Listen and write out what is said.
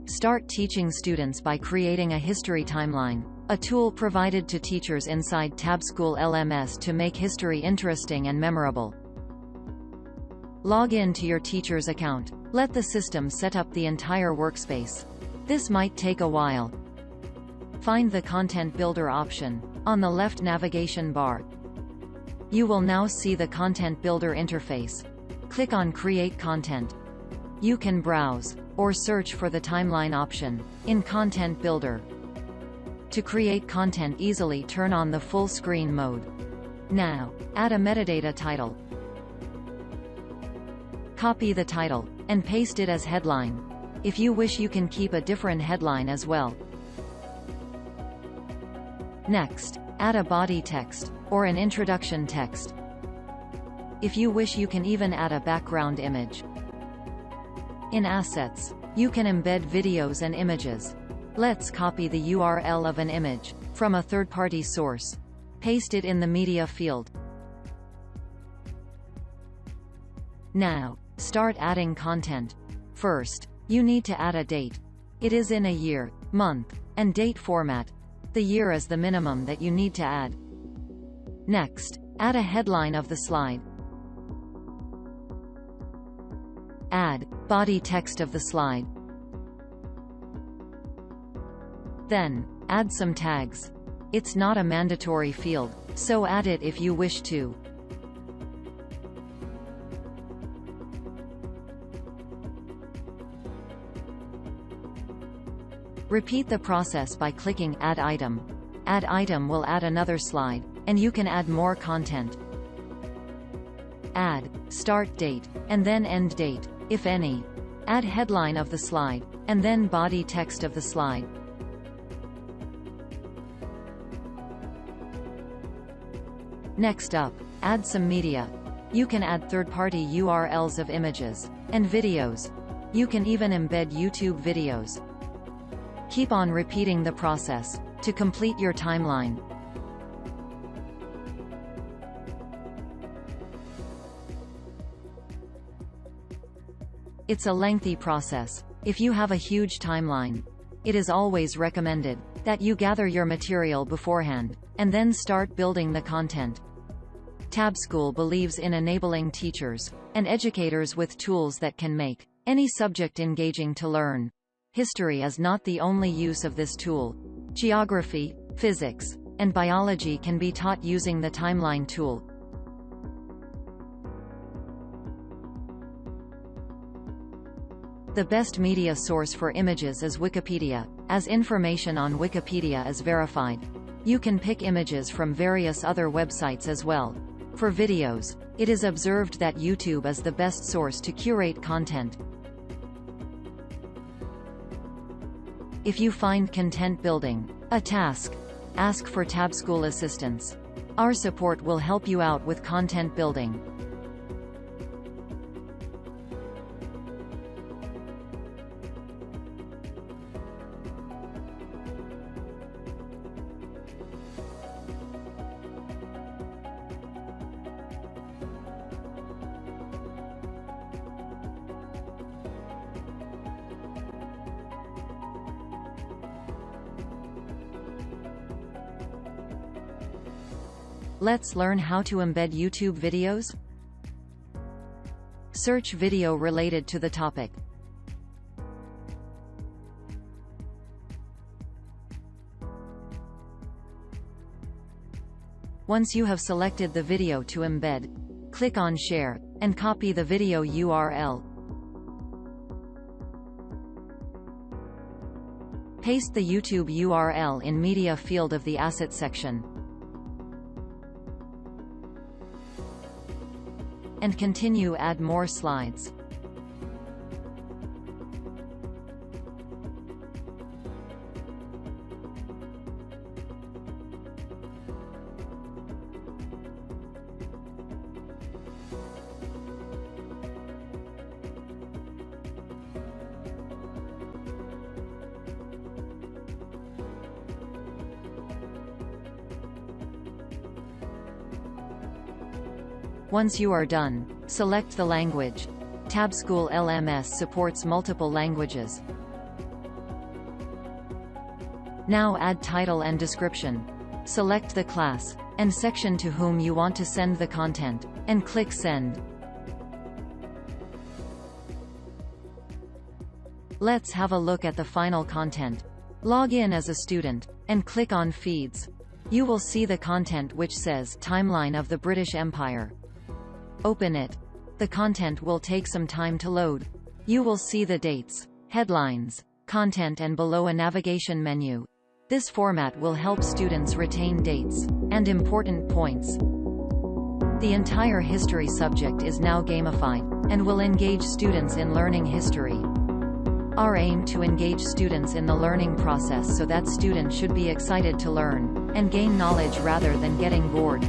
Start teaching students by creating a history timeline, a tool provided to teachers inside Tabschool LMS to make history interesting and memorable. Log in to your teacher's account. Let the system set up the entire workspace. This might take a while. Find the Content Builder option on the left navigation bar. You will now see the Content Builder interface. Click on Create Content. You can browse or search for the timeline option in Content Builder. To create content easily, turn on the full screen mode. Now, add a metadata title. Copy the title and paste it as headline. If you wish, you can keep a different headline as well. Next, add a body text or an introduction text. If you wish, you can even add a background image. In Assets, you can embed videos and images. Let's copy the URL of an image from a third-party source. Paste it in the media field. Now, start adding content. First, you need to add a date. It is in a year, month, and date format. The year is the minimum that you need to add. Next, add a headline of the slide. Add body text of the slide. Then, add some tags. It's not a mandatory field, so add it if you wish to. Repeat the process by clicking Add Item. Add Item will add another slide, and you can add more content. Add Start Date, and then End Date, if any. Add headline of the slide, and then body text of the slide. Next up, add some media. You can add third-party URLs of images and videos. You can even embed YouTube videos. Keep on repeating the process to complete your timeline. It's a lengthy process. If you have a huge timeline, it is always recommended that you gather your material beforehand, and then start building the content. Tabschool believes in enabling teachers and educators with tools that can make any subject engaging to learn. History is not the only use of this tool. Geography, physics, and biology can be taught using the timeline tool. The best media source for images is Wikipedia, as information on Wikipedia is verified. You can pick images from various other websites as well. For videos, it is observed that YouTube is the best source to curate content. If you find content building a task, ask for Tabschool assistance. Our support will help you out with content building. Let's learn how to embed YouTube videos. Search video related to the topic. Once you have selected the video to embed, click on Share, and copy the video URL. Paste the YouTube URL in Media field of the Asset section. And continue add more slides. Once you are done, select the language. Tabschool LMS supports multiple languages. Now add title and description. Select the class and section to whom you want to send the content, and click Send. Let's have a look at the final content. Log in as a student, and click on Feeds. You will see the content which says Timeline of the British Empire. Open it. The content will take some time to load. You will see the dates, headlines, content and below a navigation menu. This format will help students retain dates and important points. The entire history subject is now gamified, and will engage students in learning history. Our aim to engage students in the learning process so that students should be excited to learn and gain knowledge rather than getting bored.